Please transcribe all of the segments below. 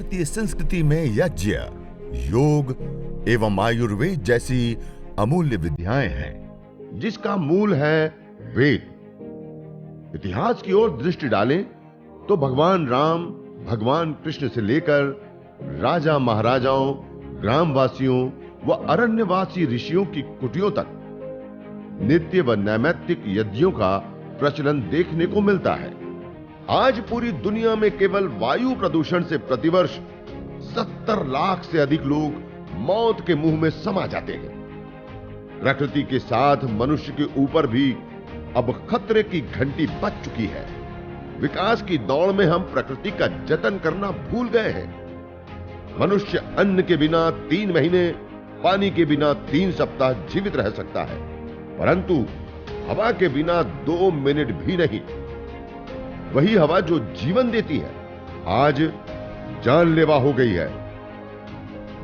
भारतीय संस्कृति में यज्ञ, योग एवं आयुर्वेद जैसी अमूल्य विद्याएं हैं, जिसका मूल है वेद। इतिहास की ओर दृष्टि डालें तो भगवान राम, भगवान कृष्ण से लेकर राजा महाराजाओं, ग्रामवासियों व अरण्यवासी ऋषियों की कुटियों तक नित्य व नैमित्तिक यज्ञों का प्रचलन देखने को मिलता है। आज पूरी दुनिया में केवल वायु प्रदूषण से प्रतिवर्ष 70 लाख से अधिक लोग मौत के मुंह में समा जाते हैं। प्रकृति के साथ मनुष्य के ऊपर भी अब खतरे की घंटी बज चुकी है। विकास की दौड़ में हम प्रकृति का जतन करना भूल गए हैं। मनुष्य अन्न के बिना 3 महीने, पानी के बिना 3 सप्ताह जीवित रह सकता है, परंतु हवा के बिना 2 मिनट भी नहीं। वही हवा जो जीवन देती है, आज जानलेवा हो गई है,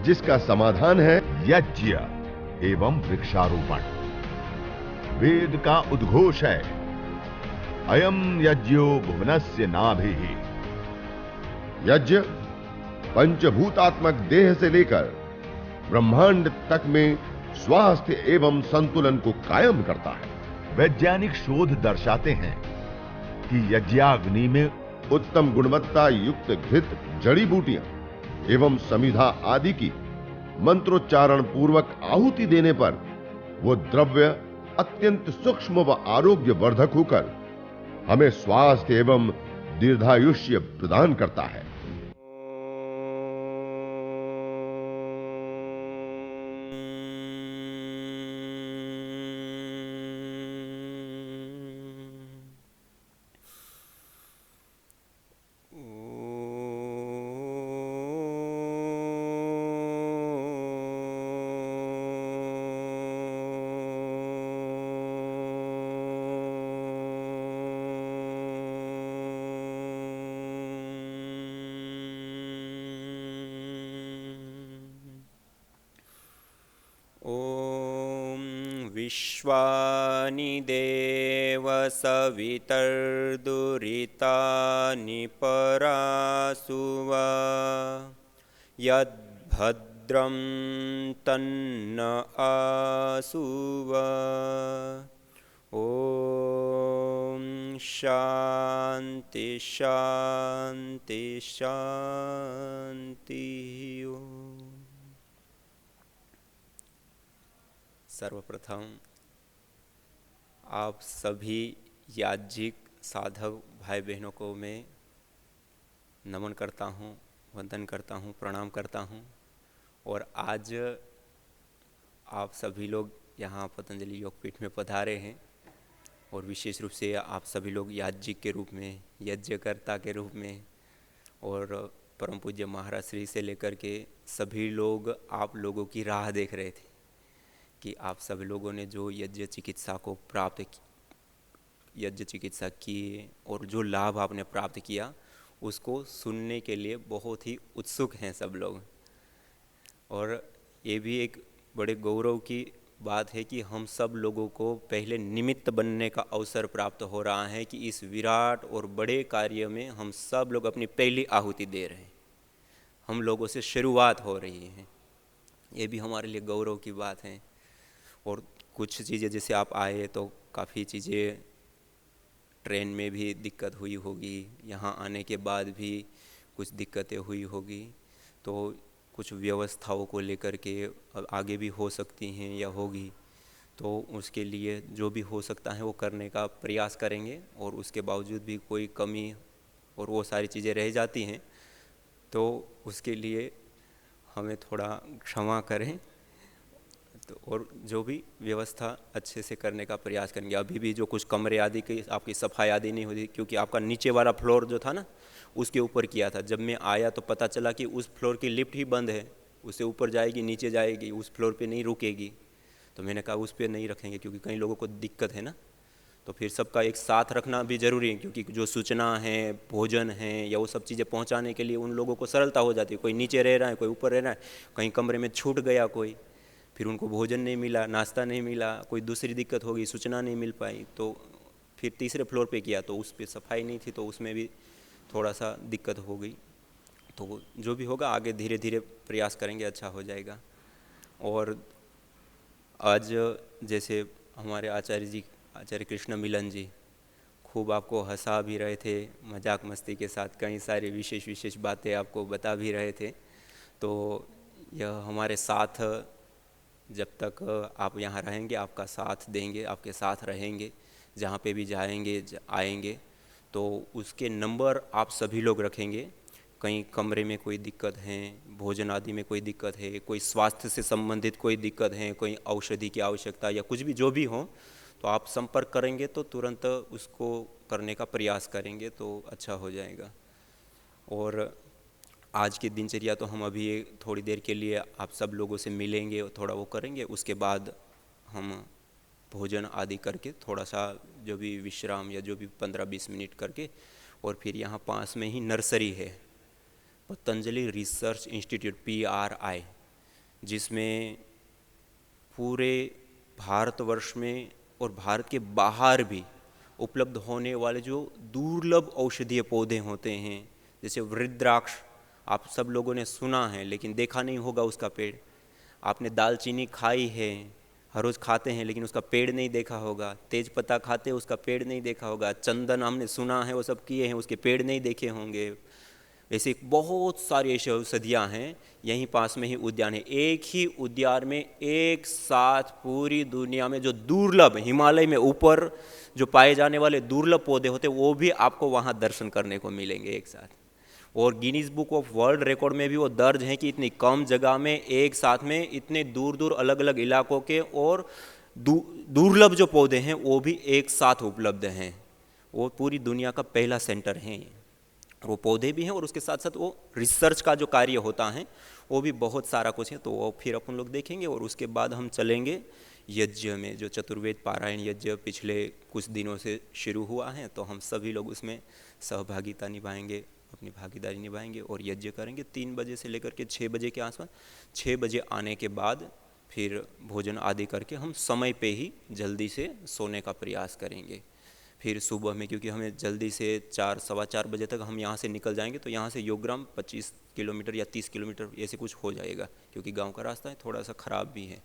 जिसका समाधान है यज्ञ एवं वृक्षारोपण। वेद का उद्घोष है, अयं यज्ञो भुवनस्य नाभिः। यज्ञ पंचभूतात्मक देह से लेकर ब्रह्मांड तक में स्वास्थ्य एवं संतुलन को कायम करता है। वैज्ञानिक शोध दर्शाते हैं कि यज्ञाग्नि में उत्तम गुणवत्ता युक्त घृत, जड़ी बूटियां एवं समिधा आदि की मंत्रोच्चारण पूर्वक आहुति देने पर वो द्रव्य अत्यंत सूक्ष्म व आरोग्य वर्धक होकर हमें स्वास्थ्य एवं दीर्घायुष्य प्रदान करता है। विश्वानि देव सवितर्दुरितानि परासुव यद्भद्रं तन्न आसुव। ओम शांति शांति शांति। सर्वप्रथम आप सभी याज्ञिक साधक भाई बहनों को मैं नमन करता हूँ, वंदन करता हूँ, प्रणाम करता हूँ। और आज आप सभी लोग यहाँ पतंजलि योगपीठ में पधारे हैं और विशेष रूप से आप सभी लोग याज्ञिक के रूप में, यज्ञकर्ता के रूप में, और परम पूज्य महाराज श्री से लेकर के सभी लोग आप लोगों की राह देख रहे थे कि आप सभी लोगों ने जो यज्ञ चिकित्सा को यज्ञ चिकित्सा किए और जो लाभ आपने प्राप्त किया उसको सुनने के लिए बहुत ही उत्सुक हैं सब लोग। और ये भी एक बड़े गौरव की बात है कि हम सब लोगों को पहले निमित्त बनने का अवसर प्राप्त हो रहा है कि इस विराट और बड़े कार्य में हम सब लोग अपनी पहली आहुति दे रहे हैं। हम लोगों से शुरुआत हो रही है, ये भी हमारे लिए गौरव की बात है। और कुछ चीज़ें जैसे आप आए तो काफ़ी चीज़ें ट्रेन में भी दिक्कत हुई होगी, यहाँ आने के बाद भी कुछ दिक्कतें हुई होगी, तो कुछ व्यवस्थाओं को लेकर के आगे भी हो सकती हैं या होगी, तो उसके लिए जो भी हो सकता है वो करने का प्रयास करेंगे। और उसके बावजूद भी कोई कमी और वो सारी चीज़ें रह जाती हैं तो उसके लिए हमें थोड़ा क्षमा करें। तो और जो भी व्यवस्था अच्छे से करने का प्रयास करेंगे। अभी भी जो कुछ कमरे आदि की आपकी सफाई आदि नहीं होती, क्योंकि आपका नीचे वाला फ्लोर जो था ना उसके ऊपर किया था। जब मैं आया तो पता चला कि उस फ्लोर की लिफ्ट ही बंद है, उससे ऊपर जाएगी नीचे जाएगी, उस फ्लोर पे नहीं रुकेगी। तो मैंने कहा उस पर नहीं रखेंगे क्योंकि कई लोगों को दिक्कत है ना, तो फिर सबका एक साथ रखना भी ज़रूरी है, क्योंकि जो सूचना है, भोजन है या वो सब चीज़ें पहुंचाने के लिए उन लोगों को सरलता हो जाती है। कोई नीचे रह रहा है, कोई ऊपर रह रहा है, कहीं कमरे में छूट गया कोई, फिर उनको भोजन नहीं मिला, नाश्ता नहीं मिला, कोई दूसरी दिक्कत होगी, सूचना नहीं मिल पाई, तो फिर तीसरे फ्लोर पे किया तो उस पर सफाई नहीं थी, तो उसमें भी थोड़ा सा दिक्कत हो गई। तो जो भी होगा आगे धीरे धीरे प्रयास करेंगे, अच्छा हो जाएगा। और आज जैसे हमारे आचार्य जी, आचार्य कृष्ण मिलन जी खूब आपको हंसा भी रहे थे, मजाक मस्ती के साथ कई सारी विशेष विशेष बातें आपको बता भी रहे थे। तो यह हमारे साथ जब तक आप यहाँ रहेंगे, आपका साथ देंगे, आपके साथ रहेंगे, जहाँ पे भी जाएंगे आएंगे, तो उसके नंबर आप सभी लोग रखेंगे। कहीं कमरे में कोई दिक्कत है, भोजन आदि में कोई दिक्कत है, कोई स्वास्थ्य से संबंधित कोई दिक्कत है, कोई औषधि की आवश्यकता या कुछ भी जो भी हो, तो आप संपर्क करेंगे तो तुरंत उसको करने का प्रयास करेंगे तो अच्छा हो जाएगा। और आज की दिनचर्या तो हम अभी थोड़ी देर के लिए आप सब लोगों से मिलेंगे और थोड़ा वो करेंगे, उसके बाद हम भोजन आदि करके थोड़ा सा जो भी विश्राम या जो भी 15-20 मिनट करके, और फिर यहाँ पास में ही नर्सरी है, पतंजलि रिसर्च इंस्टीट्यूट PRI, जिसमें पूरे भारतवर्ष में और भारत के बाहर भी उपलब्ध होने वाले जो दुर्लभ औषधीय पौधे होते हैं, जैसे वृद्राक्ष, आप सब लोगों ने सुना है लेकिन देखा नहीं होगा उसका पेड़। आपने दालचीनी खाई है, हर रोज़ खाते हैं लेकिन उसका पेड़ नहीं देखा होगा। तेज पत्ता खाते हैं, उसका पेड़ नहीं देखा होगा। चंदन हमने सुना है, वो सब किए हैं, उसके पेड़ नहीं देखे होंगे। ऐसे बहुत सारी ऐसी औषधियाँ हैं। यहीं पास में ही उद्यान है, एक ही उद्यान में एक साथ पूरी दुनिया में जो दुर्लभ, हिमालय में ऊपर जो पाए जाने वाले दुर्लभ पौधे होते हैं वो भी आपको वहाँ दर्शन करने को मिलेंगे एक साथ। और Guinness book of world record में भी वो दर्ज है कि इतनी कम जगह में एक साथ में इतने दूर दूर अलग अलग इलाकों के और दुर्लभ जो पौधे हैं वो भी एक साथ उपलब्ध हैं। वो पूरी दुनिया का पहला सेंटर है। वो पौधे भी हैं और उसके साथ साथ वो रिसर्च का जो कार्य होता है वो भी बहुत सारा कुछ है। तो वो फिर अपन लोग देखेंगे और उसके बाद हम चलेंगे यज्ञ में, जो चतुर्वेद पारायण यज्ञ पिछले कुछ दिनों से शुरू हुआ है। तो हम सभी लोग उसमें सहभागिता निभाएंगे, अपनी भागीदारी निभाएंगे और यज्ञ करेंगे 3 बजे से लेकर के 6 बजे के आसपास। 6 बजे आने के बाद फिर भोजन आदि करके हम समय पे ही जल्दी से सोने का प्रयास करेंगे। फिर सुबह में, क्योंकि हमें जल्दी से 4 सवा 4 बजे तक हम यहाँ से निकल जाएंगे, तो यहाँ से योगग्राम 25 किलोमीटर या 30 किलोमीटर ऐसे कुछ हो जाएगा, क्योंकि गांव का रास्ता है, थोड़ा सा ख़राब भी है।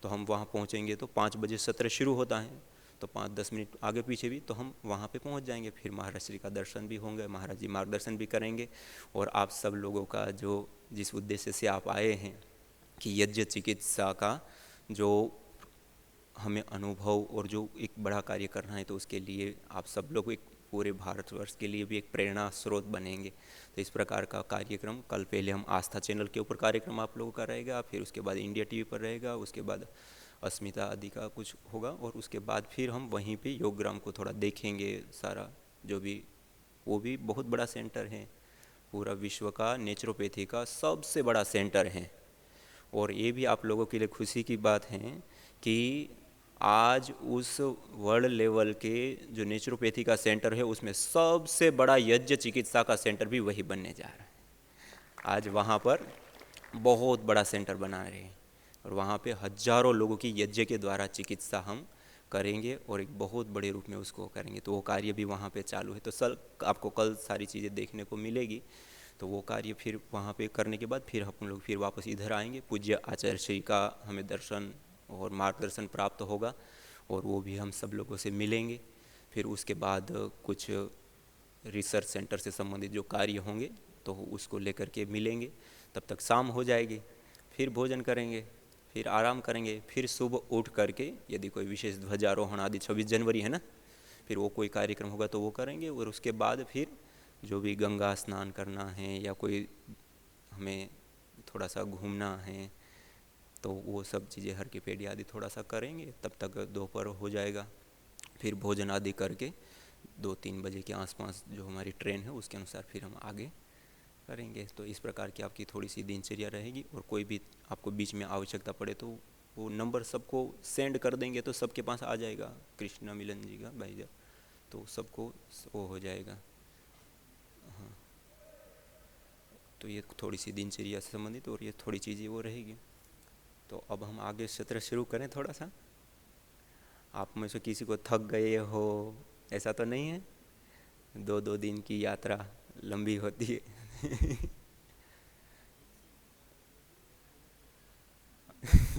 तो हम वहाँ पहुँचेंगे तो 5 बजे सत्र शुरू होता है, तो 5-10 मिनट आगे पीछे भी तो हम वहाँ पे पहुँच जाएंगे। फिर महाराज श्री का दर्शन भी होंगे, महाराज जी मार्गदर्शन भी करेंगे। और आप सब लोगों का जो जिस उद्देश्य से आप आए हैं कि यज्ञ चिकित्सा का जो हमें अनुभव और जो एक बड़ा कार्य करना है, तो उसके लिए आप सब लोग एक पूरे भारतवर्ष के लिए भी एक प्रेरणा स्रोत बनेंगे। तो इस प्रकार का कार्यक्रम कल पहले हम आस्था चैनल के ऊपर कार्यक्रम आप लोगों का रहेगा, फिर उसके बाद इंडिया टीवी पर रहेगा, उसके बाद अस्मिता आदि का कुछ होगा, और उसके बाद फिर हम वहीं पे योगग्राम को थोड़ा देखेंगे सारा, जो भी वो भी बहुत बड़ा सेंटर है, पूरा विश्व का नेचुरोपैथी का सबसे बड़ा सेंटर है। और ये भी आप लोगों के लिए खुशी की बात है कि आज उस वर्ल्ड लेवल के जो नेचुरोपैथी का सेंटर है उसमें सबसे बड़ा यज्ञ चिकित्सा का सेंटर भी वही बनने जा रहा है। आज वहाँ पर बहुत बड़ा सेंटर बना रहे हैं और वहाँ पे हजारों लोगों की यज्ञ के द्वारा चिकित्सा हम करेंगे और एक बहुत बड़े रूप में उसको करेंगे। तो वो कार्य भी वहाँ पे चालू है। तो सर आपको कल सारी चीज़ें देखने को मिलेगी। तो वो कार्य फिर वहाँ पे करने के बाद फिर हम लोग फिर वापस इधर आएंगे। पूज्य आचार्य श्री का हमें दर्शन और मार्गदर्शन प्राप्त होगा और वो भी हम सब लोगों से मिलेंगे। फिर उसके बाद कुछ रिसर्च सेंटर से संबंधित जो कार्य होंगे तो उसको लेकर के मिलेंगे। तब तक शाम हो जाएगी, फिर भोजन करेंगे, फिर आराम करेंगे, फिर सुबह उठ करके यदि कोई विशेष ध्वजारोहण आदि 26 जनवरी है ना, फिर वो कोई कार्यक्रम होगा तो वो करेंगे। और उसके बाद फिर जो भी गंगा स्नान करना है या कोई हमें थोड़ा सा घूमना है तो वो सब चीज़ें हर की पेड़ी आदि थोड़ा सा करेंगे। तब तक दोपहर हो जाएगा। फिर भोजन आदि करके 2-3 बजे के आसपास जो हमारी ट्रेन है उसके अनुसार फिर हम आगे करेंगे। तो इस प्रकार की आपकी थोड़ी सी दिनचर्या रहेगी। और कोई भी आपको बीच में आवश्यकता पड़े तो वो नंबर सबको सेंड कर देंगे तो सबके पास आ जाएगा, कृष्णा मिलन जी का भाईजा, तो सबको वो हो जाएगा। हाँ, तो ये थोड़ी सी दिनचर्या से संबंधित और ये थोड़ी चीज़ें वो रहेगी। तो अब हम आगे सत्र शुरू करें। थोड़ा सा आप में से किसी को थक गए हो ऐसा तो नहीं है? 2-2 दिन की यात्रा लंबी होती है। तो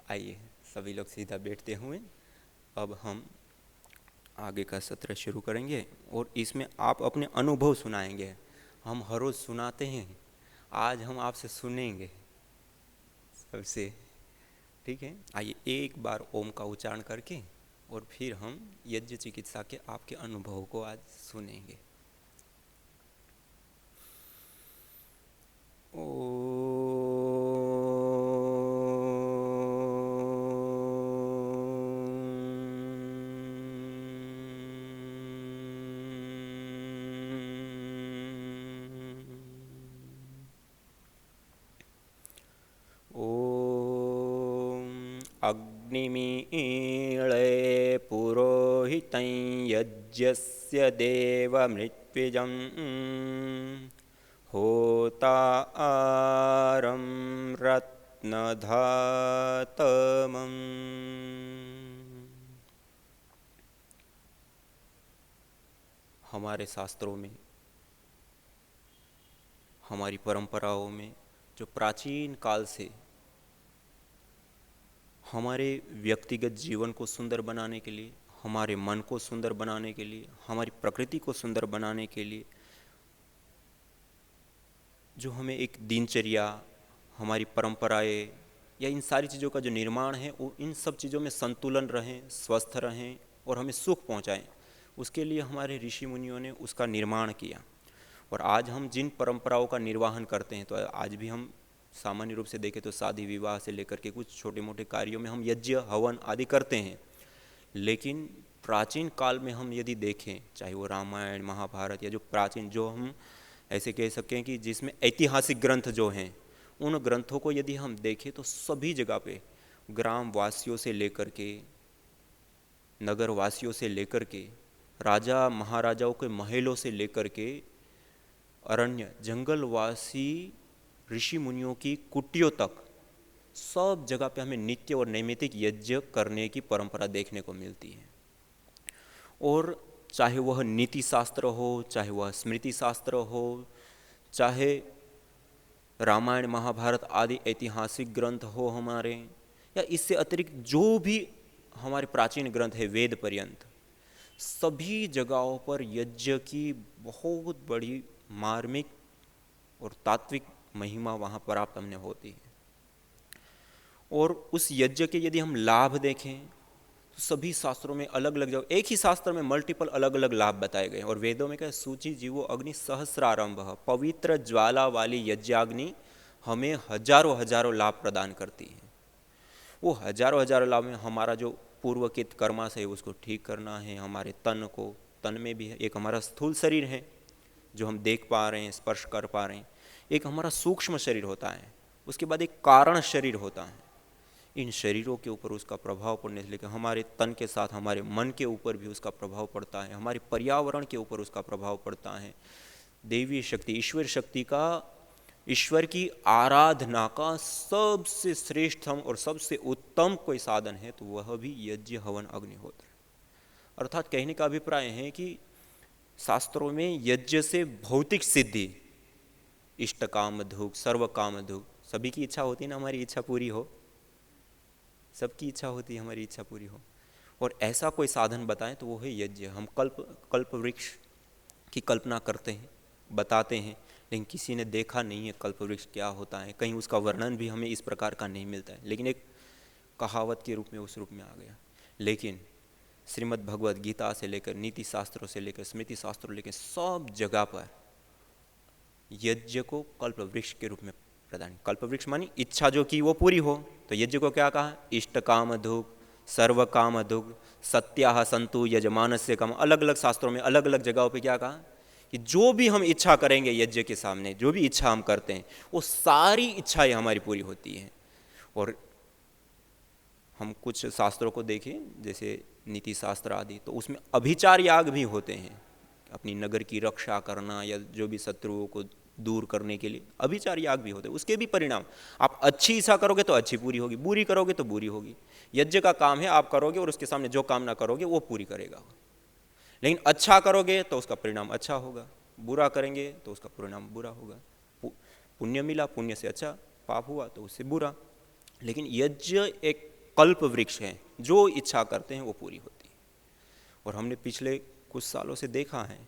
आइए सभी लोग सीधा बैठते हुए अब हम आगे का सत्र शुरू करेंगे और इसमें आप अपने अनुभव सुनाएंगे। हम हर रोज़ सुनाते हैं, आज हम आपसे सुनेंगे सबसे। ठीक है, आइए एक बार ओम का उच्चारण करके और फिर हम यज्ञ चिकित्सा के आपके अनुभव को आज सुनेंगे। अग्निमीळे पुरोहितं यज्ञस्य देवमृत्विजं होतारं रत्नधातमम्। हमारे शास्त्रों में, हमारी परंपराओं में जो प्राचीन काल से हमारे व्यक्तिगत जीवन को सुंदर बनाने के लिए, हमारे मन को सुंदर बनाने के लिए, हमारी प्रकृति को सुंदर बनाने के लिए जो हमें एक दिनचर्या, हमारी परंपराएं या इन सारी चीज़ों का जो निर्माण है वो इन सब चीज़ों में संतुलन रहें, स्वस्थ रहें और हमें सुख पहुंचाएं, उसके लिए हमारे ऋषि मुनियों ने उसका निर्माण किया। और आज हम जिन परंपराओं का निर्वहन करते हैं, तो आज भी हम सामान्य रूप से देखें तो शादी विवाह से लेकर के कुछ छोटे मोटे कार्यों में हम यज्ञ हवन आदि करते हैं। लेकिन प्राचीन काल में हम यदि देखें, चाहे वो रामायण महाभारत या जो प्राचीन, जो हम ऐसे कह सकें कि जिसमें ऐतिहासिक ग्रंथ जो हैं, उन ग्रंथों को यदि हम देखें तो सभी जगह पे ग्राम वासियों से लेकर के, नगर वासियों से लेकर के, राजा महाराजाओं के महलों से लेकर के अरण्य जंगलवासी ऋषि मुनियों की कुटियों तक सब जगह पे हमें नित्य और नैमित्तिक यज्ञ करने की परंपरा देखने को मिलती है। और चाहे वह नीति शास्त्र हो, चाहे वह स्मृति शास्त्र हो, चाहे रामायण महाभारत आदि ऐतिहासिक ग्रंथ हो हमारे, या इससे अतिरिक्त जो भी हमारे प्राचीन ग्रंथ है वेद पर्यंत, सभी जगहों पर यज्ञ की बहुत बड़ी मार्मिक और तात्विक महिमा वहाँ प्राप्त हमने होती है। और उस यज्ञ के यदि हम लाभ देखें तो सभी शास्त्रों में अलग अलग जगह, एक ही शास्त्र में मल्टीपल अलग अलग लाभ बताए गए। और वेदों में क्या, सूचि जीवो अग्नि सहस्रारंभ, पवित्र ज्वाला वाली यज्ञाग्नि हमें हजारों हजारों लाभ प्रदान करती है। वो हजारों हजारों लाभ में हमारा जो पूर्वकृत कर्माशय है उसको ठीक करना है, हमारे तन को, तन में भी है, एक हमारा स्थूल शरीर है जो हम देख पा रहे हैं, स्पर्श कर पा रहे हैं, एक हमारा सूक्ष्म शरीर होता है, उसके बाद एक कारण शरीर होता है। इन शरीरों के ऊपर उसका प्रभाव पड़ने से लेकर हमारे तन के साथ हमारे मन के ऊपर भी उसका प्रभाव पड़ता है, हमारे पर्यावरण के ऊपर उसका प्रभाव पड़ता है। देवी शक्ति, ईश्वर शक्ति का, ईश्वर की आराधना का सबसे श्रेष्ठतम और सबसे उत्तम कोई साधन है तो वह भी यज्ञ हवन अग्निहोत्र। अर्थात कहने का अभिप्राय है कि शास्त्रों में यज्ञ से भौतिक सिद्धि, इष्ट काम दुख, सर्व काम दुख, सभी की इच्छा होती है ना, हमारी इच्छा पूरी हो, सबकी इच्छा होती है हमारी इच्छा पूरी हो। और ऐसा कोई साधन बताएं तो वो है यज्ञ। हम कल्प वृक्ष की कल्पना करते हैं, बताते हैं, लेकिन किसी ने देखा नहीं है कल्प वृक्ष क्या होता है, कहीं उसका वर्णन भी हमें इस प्रकार का नहीं मिलता है, लेकिन एक कहावत के रूप में उस रूप में आ गया। लेकिन श्रीमद् भगवद गीता से लेकर नीति शास्त्रों से लेकर स्मृति शास्त्रों लेकर सब जगह पर यज्ञ को कल्प वृक्ष के रूप में प्रदान। कल्प वृक्ष मानी इच्छा जो की वो पूरी हो, तो यज्ञ को क्या कहा, इष्ट काम दुख, सर्व काम दुख, सत्याह संतु यजमानस्य काम। अलग अलग शास्त्रों में अलग अलग जगहों पे क्या कहा कि जो भी हम इच्छा करेंगे यज्ञ के सामने, जो भी इच्छा हम करते हैं वो सारी इच्छाएं हमारी पूरी होती हैं। और हम कुछ शास्त्रों को देखें जैसे नीति शास्त्र आदि, तो उसमें अभिचार याग भी होते हैं, अपनी नगर की रक्षा करना या जो भी शत्रुओं को दूर करने के लिए अभिचार याग भी होते हैं। उसके भी परिणाम, आप अच्छी इच्छा करोगे तो अच्छी पूरी होगी, बुरी करोगे तो बुरी होगी। यज्ञ का काम है आप करोगे और उसके सामने जो कामना करोगे वो पूरी करेगा। लेकिन अच्छा करोगे तो उसका परिणाम अच्छा होगा, बुरा करेंगे तो उसका परिणाम बुरा होगा। पुण्य मिला, पुण्य से अच्छा, पाप हुआ तो उससे बुरा। लेकिन यज्ञ एक कल्प वृक्ष है, जो इच्छा करते हैं वो पूरी होती है। और हमने पिछले कुछ सालों से देखा है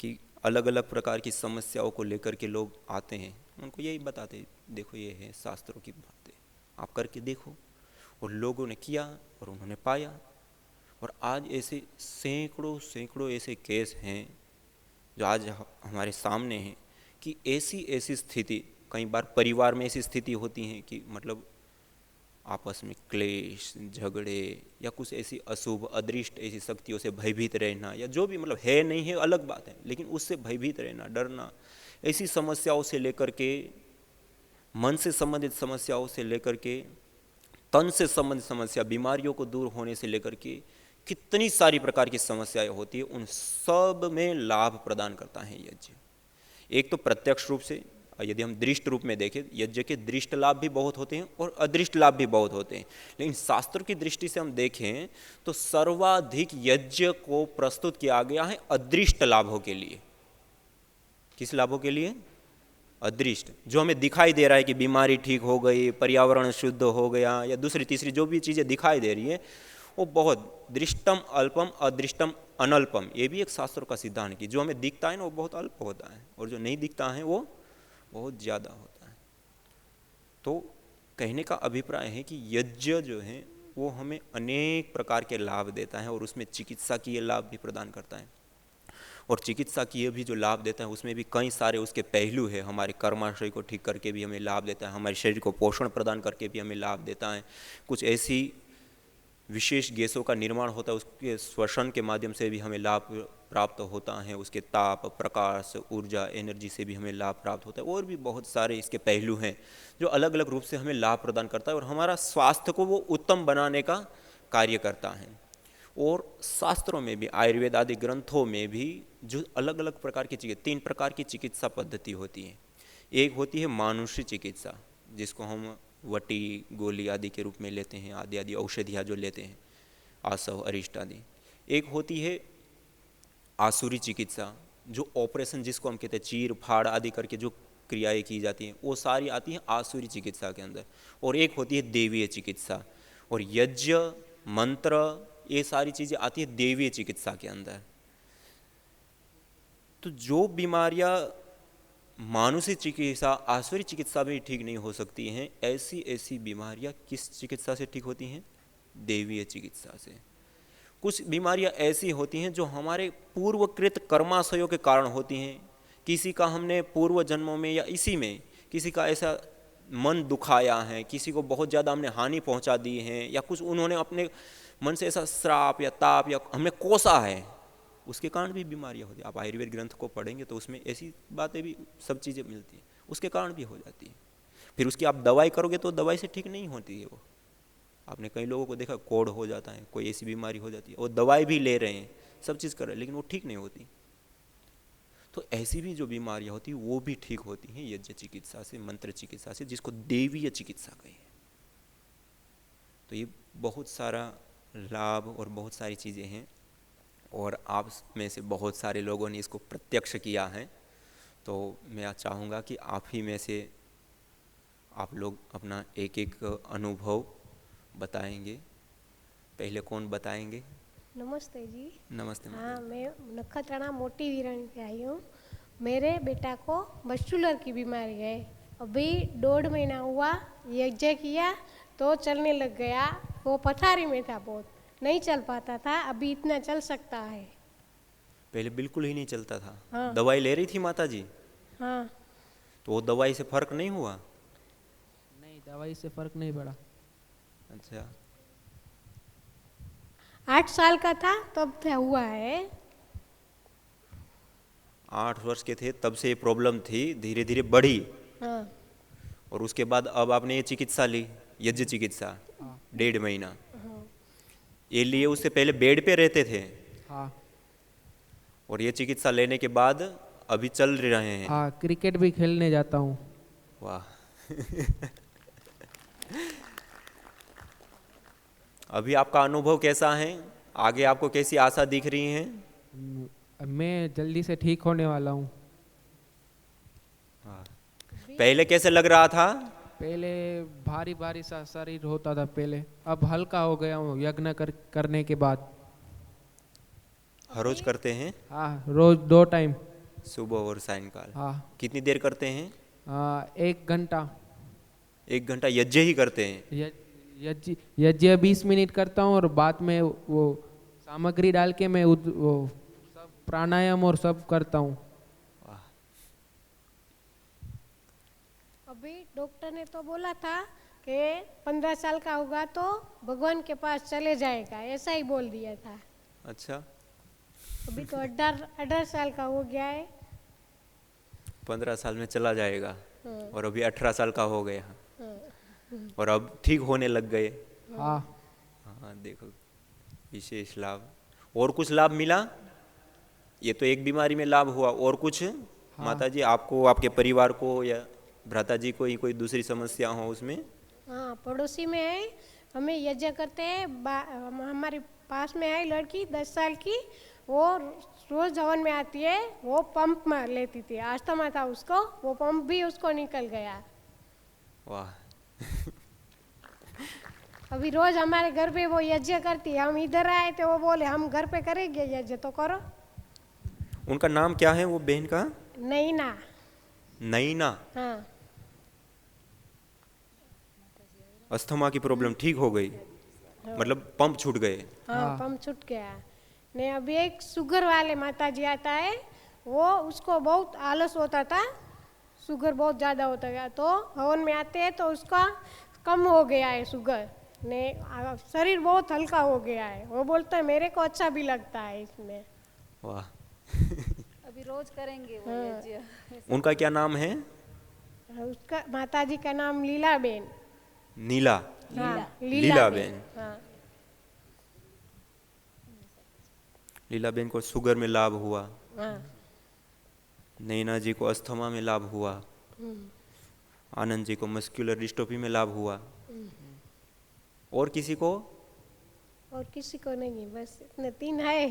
कि अलग अलग प्रकार की समस्याओं को लेकर के लोग आते हैं, उनको यही बताते, देखो ये है शास्त्रों की बातें, आप करके देखो। और लोगों ने किया और उन्होंने पाया। और आज ऐसे सैकड़ों सैकड़ों ऐसे केस हैं जो आज हमारे सामने हैं कि ऐसी स्थिति, कई बार परिवार में ऐसी स्थिति होती है कि मतलब आपस में क्लेश, झगड़े या कुछ ऐसी अशुभ अदृष्ट ऐसी शक्तियों से भयभीत रहना, या जो भी मतलब है नहीं है अलग बात है, लेकिन उससे भयभीत रहना, डरना, ऐसी समस्याओं से लेकर के, मन से संबंधित समस्याओं से लेकर के, तन से संबंधित समस्या, बीमारियों को दूर होने से लेकर के कितनी सारी प्रकार की समस्याएं होती है, उन सब में लाभ प्रदान करता है यज्ञ। एक तो प्रत्यक्ष रूप से, यदि हम दृष्ट रूप में देखें, यज्ञ के दृष्ट लाभ भी बहुत होते हैं और अदृष्ट लाभ भी बहुत होते हैं। लेकिन शास्त्र की दृष्टि से हम देखें तो सर्वाधिक यज्ञ को प्रस्तुत किया गया है अदृष्ट लाभों के लिए। किस लाभों के लिए? अदृष्ट, जो हमें दिखाई दे रहा है कि बीमारी ठीक हो गई, पर्यावरण शुद्ध हो गया, या दूसरी तीसरी जो भी चीज़ें दिखाई दे रही है वो बहुत दृष्टम अल्पम अदृष्टम अनल्पम, ये भी एक शास्त्रों का सिद्धांत है कि जो हमें दिखता है ना वो बहुत अल्प होता है और जो नहीं दिखता है वो बहुत ज़्यादा होता है। तो कहने का अभिप्राय है कि यज्ञ जो है वो हमें अनेक प्रकार के लाभ देता है और उसमें चिकित्सा की ये लाभ भी प्रदान करता है। और चिकित्सा की ये भी जो लाभ देता है उसमें भी कई सारे उसके पहलू है। हमारे कर्माशय को ठीक करके भी हमें लाभ देता है, हमारे शरीर को पोषण प्रदान करके भी हमें लाभ देता है। कुछ ऐसी विशेष गैसों का निर्माण होता है, उसके श्वसन के माध्यम से भी हमें लाभ प्राप्त होता है। उसके ताप, प्रकाश, ऊर्जा, एनर्जी से भी हमें लाभ प्राप्त होता है। और भी बहुत सारे इसके पहलू हैं जो अलग अलग रूप से हमें लाभ प्रदान करता है और हमारा स्वास्थ्य को वो उत्तम बनाने का कार्य करता है। और शास्त्रों में भी, आयुर्वेद आदि ग्रंथों में भी जो अलग अलग प्रकार की चिकित्सा, 3 प्रकार की चिकित्सा पद्धति होती है। एक होती है मानुषी चिकित्सा, जिसको हम वटी, गोली आदि के रूप में लेते हैं, आदि आदि औषधियाँ जो लेते हैं, आसव, अरिष्ट आदि। एक होती है आसुरी चिकित्सा, जो ऑपरेशन जिसको हम कहते हैं चीर फाड़ आदि करके जो क्रियाएं की जाती हैं वो सारी आती हैं आसुरी चिकित्सा के अंदर। और एक होती है देवीय चिकित्सा। और यज्ञ, मंत्र, ये सारी चीज़ें आती है देवीय चिकित्सा के अंदर। तो जो बीमारियाँ मानुषी चिकित्सा, आसुरी चिकित्सा भी ठीक नहीं हो सकती हैं, ऐसी बीमारियां किस चिकित्सा से ठीक होती हैं? देवीय चिकित्सा से। कुछ बीमारियां ऐसी होती हैं जो हमारे पूर्वकृत कर्माशयों के कारण होती हैं। किसी का हमने पूर्व जन्मों में या इसी में किसी का ऐसा मन दुखाया है, किसी को बहुत ज़्यादा हमने हानि पहुंचा दी है, या कुछ उन्होंने अपने मन से ऐसा श्राप या ताप या हमने कोसा है, उसके कारण भी बीमारियां होती है। आप आयुर्वेद ग्रंथ को पढ़ेंगे तो उसमें ऐसी बातें भी, सब चीज़ें मिलती हैं, उसके कारण भी हो जाती है। फिर उसकी आप दवाई करोगे तो दवाई से ठीक नहीं होती है वो। आपने कई लोगों को देखा कोढ़ हो जाता है, कोई ऐसी बीमारी हो जाती है, वो दवाई भी ले रहे हैं, सब चीज़ कर रहे हैं, लेकिन वो ठीक नहीं होती। तो ऐसी भी जो बीमारियां होती हैं वो भी ठीक होती हैं यज्ञ चिकित्सा से, मंत्र चिकित्सा से, जिसको देवीय चिकित्सा कही है। तो ये बहुत सारा लाभ और बहुत सारी चीज़ें हैं और आप में से बहुत सारे लोगों ने इसको प्रत्यक्ष किया है। तो मैं चाहूँगा कि आप ही में से आप लोग अपना एक एक अनुभव बताएंगे। पहले कौन बताएंगे? नमस्ते जी। नमस्ते। हाँ, मैं नखत्राणा मोटी वीरानी से आई हूँ। मेरे बेटा को मस्कुलर की बीमारी है। अभी 1.5 महीना हुआ, यज्ञ किया तो चलने लग गया। वो पथारी में था, बहुत नहीं चल पाता था, अभी इतना चल सकता है। पहले बिल्कुल ही नहीं चलता था। हाँ। दवाई ले रही थी माता जी? हाँ। तो वो दवाई से फर्क नहीं हुआ? नहीं, दवाई से फर्क नहीं पड़ा। अच्छा। 8 साल का था तब हुआ है। 8 वर्ष के थे तब से ये प्रॉब्लम थी, धीरे धीरे बढ़ी। हाँ। और उसके बाद अब आपने ये चिकित्सा ली, यज्ञ चिकित्सा, 1.5 महीना। ये लिए, उससे पहले बेड पे रहते थे। हाँ। और ये चिकित्सा लेने के बाद अभी चल रहे हैं। हाँ, क्रिकेट भी खेलने जाता हूँ। वाह। अभी आपका अनुभव कैसा है? आगे आपको कैसी आशा दिख रही है? मैं जल्दी से ठीक होने वाला हूँ। हाँ। अभी पहले कैसे लग रहा था? पहले भारी भारी सा शरीर होता था पहले, अब हल्का हो गया हूँ यज्ञ करने के बाद। हर रोज करते हैं? हाँ, रोज 2 टाइम। सुबह और सायंकाल? हाँ। कितनी देर करते हैं? 1 घंटा। 1 घंटा यज्ञ ही करते हैं? यज्ञ 20 मिनट करता हूँ और बाद में वो सामग्री डाल के मैं वो सब प्राणायाम और सब करता हूँ। अभी डॉक्टर ने तो बोला था कि 15 साल का होगा तो भगवान के पास चले जाएगा, ऐसा ही बोल दिया था। अच्छा। अभी तो 18 साल का हो गया है। 15 साल में चला जाएगा। और अभी 18 साल का हो गया। हाँ। और अब ठीक होने लग गए। हाँ। हाँ, देखो विशेष लाभ। और कुछ लाभ मिला? ये तो एक बीमारी में लाभ हुआ, और कुछ? हाँ। माता जी, आपको, आपके परिवार को या भ्राता जी को ही कोई दूसरी समस्या हो उसमें? हाँ, पड़ोसी में है, हमें यज्ञ करते हैं। हमारे पास में है लड़की 10 साल की, वो रोज हवन में आती है। वो पंप मार लेती थी, अस्थमा था उसको, वो पंप भी उसको निकल गया। वाह। अभी रोज हमारे घर पे वो यज्ञ करती है। हम इधर आए तो वो बोले हम घर पे करेंगे यज्ञ, तो करो। उनका नाम क्या है वो बहन का? नैना। नैना। हाँ। अस्थमा की प्रॉब्लम ठीक हो गई? मतलब पंप छूट गए? हाँ, पंप छूट गया। ने अभी एक शुगर वाले माता जी आता है, वो उसको बहुत आलस होता था, शुगर बहुत ज़्यादा होता गया, तो हवन में आते हैं तो उसका कम हो गया है शुगर ने, शरीर बहुत हल्का हो गया है। वो बोलता है मेरे को अच्छा भी लगता है इसमें। वाह। अभी रोज करेंगे वो यज्ञ। उनका क्या नाम है? उसका माता जी का नाम लीलाबेन। नीला? हाँ, लीलाबेन। हाँ। लीलाबेन को शुगर में लाभ हुआ। हाँ। नैना जी को अस्थमा में लाभ हुआ। आनंद जी को मस्कुलर डिस्ट्रोफी में लाभ हुआ। और किसी को? और किसी को नहीं, बस इतने 3 है।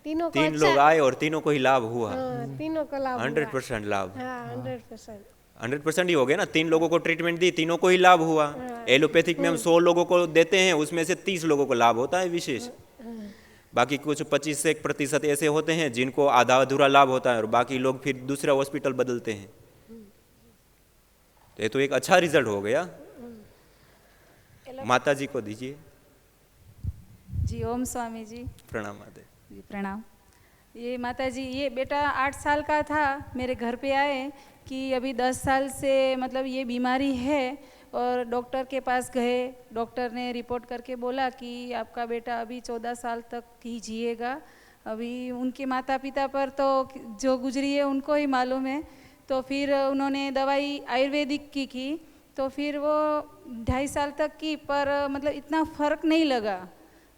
तीनों को 3 अच्छा, लोग आए और तीनों को ही लाभ हुआ। हाँ, तीनों को लाभ 100% लाभ। हाँ, 100%। 100% ही हो गया ना। 3 लोगों को ट्रीटमेंट दी, तीनों को ही लाभ हुआ। एलोपैथिक में हम 100 लोगों को देते हैं, उसमें से 30 लोगों को लाभ होता है विशेष। बाकी कुछ 25 से 1% ऐसे होते हैं जिनको आधा अधूरा लाभ होता है, और बाकी लोग फिर दूसरा हॉस्पिटल बदलते हैं। तो ये तो एक अच्छा रिजल्ट हो गया। माता जी को दीजिए। जी, ओम स्वामी जी। प्रणाम माता जी, प्रणाम। ये माता जी, ये बेटा 8 साल का था, मेरे घर पे आए कि अभी 10 साल से मतलब ये बीमारी है, और डॉक्टर के पास गए। डॉक्टर ने रिपोर्ट करके बोला कि आपका बेटा अभी 14 साल तक ही जिएगा। अभी उनके माता पिता पर तो जो गुजरी है उनको ही मालूम है। तो फिर उन्होंने दवाई आयुर्वेदिक की, तो फिर वो 2.5 साल तक की, पर मतलब इतना फ़र्क नहीं लगा।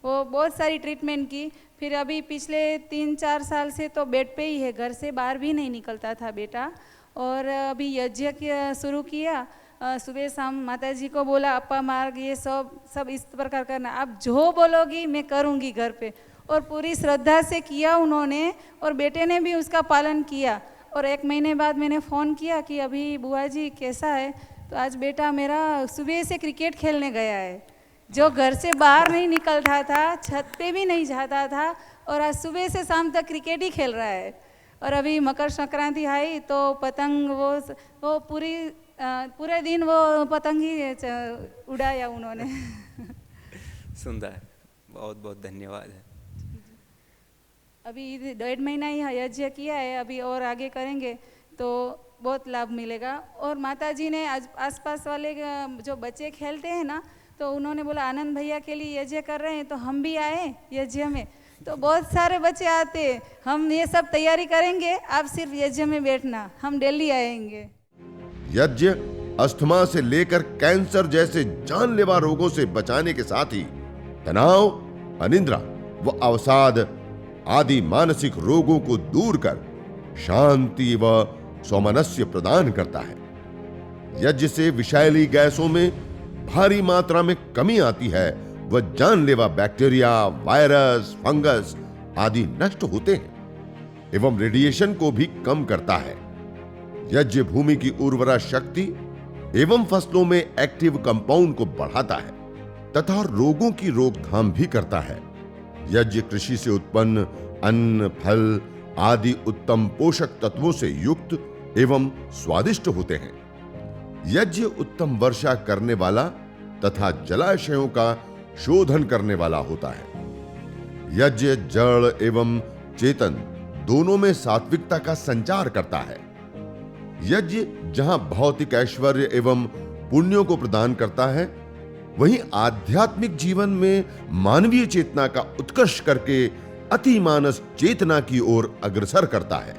वो बहुत सारी ट्रीटमेंट की, फिर अभी पिछले 3-4 साल से तो बेड पे ही है, घर से बाहर भी नहीं निकलता था बेटा। और अभी यज्ञ शुरू किया, सुबह शाम माता जी को बोला अप्पा मार्ग ये सब इस प्रकार करना, आप जो बोलोगी मैं करूँगी घर पे। और पूरी श्रद्धा से किया उन्होंने, और बेटे ने भी उसका पालन किया। और 1 महीने बाद मैंने फ़ोन किया कि अभी बुआ जी कैसा है, तो आज बेटा मेरा सुबह से क्रिकेट खेलने गया है, जो घर से बाहर नहीं निकलता था, छत पे भी नहीं जाता था, और आज सुबह से शाम तक क्रिकेट ही खेल रहा है। और अभी मकर संक्रांति आई तो पतंग वो पूरे दिन वो पतंग ही उड़ाया उन्होंने। सुंदर, बहुत बहुत धन्यवाद है। अभी 1.5 महीना ही यज्ञ किया है, अभी और आगे करेंगे तो बहुत लाभ मिलेगा। और माता जी ने आसपास वाले जो बच्चे खेलते हैं ना, तो उन्होंने बोला आनंद भैया के लिए यज्ञ कर रहे हैं तो हम भी आए यज्ञ में। तो बहुत सारे बच्चे आते, हम ये सब तैयारी करेंगे, आप सिर्फ यज्ञ में बैठना, हम डेली आएंगे। यज्ञ अस्थमा से लेकर कैंसर जैसे जानलेवा रोगों से बचाने के साथ ही तनाव, अनिद्रा व अवसाद आदि मानसिक रोगों को दूर कर शांति व सौमनस्य प्रदान करता है। यज्ञ से विषैली गैसों में भारी मात्रा में कमी आती है व जानलेवा बैक्टीरिया, वायरस, फंगस आदि नष्ट होते हैं एवं रेडिएशन को भी कम करता है। यज्ञ भूमि की उर्वरा शक्ति एवं फसलों में एक्टिव कंपाउंड को बढ़ाता है तथा रोगों की रोकथाम भी करता है। यज्ञ कृषि से उत्पन्न अन्न, फल आदि उत्तम पोषक तत्वों से युक्त एवं स्वादिष्ट होते हैं। यज्ञ उत्तम वर्षा करने वाला तथा जलाशयों का शोधन करने वाला होता है। यज्ञ जड़ एवं चेतन दोनों में सात्विकता का संचार करता है। यज्ञ जहां भौतिक ऐश्वर्य एवं पुण्यों को प्रदान करता है, वहीं आध्यात्मिक जीवन में मानवीय चेतना का उत्कर्ष करके अतिमानस चेतना की ओर अग्रसर करता है।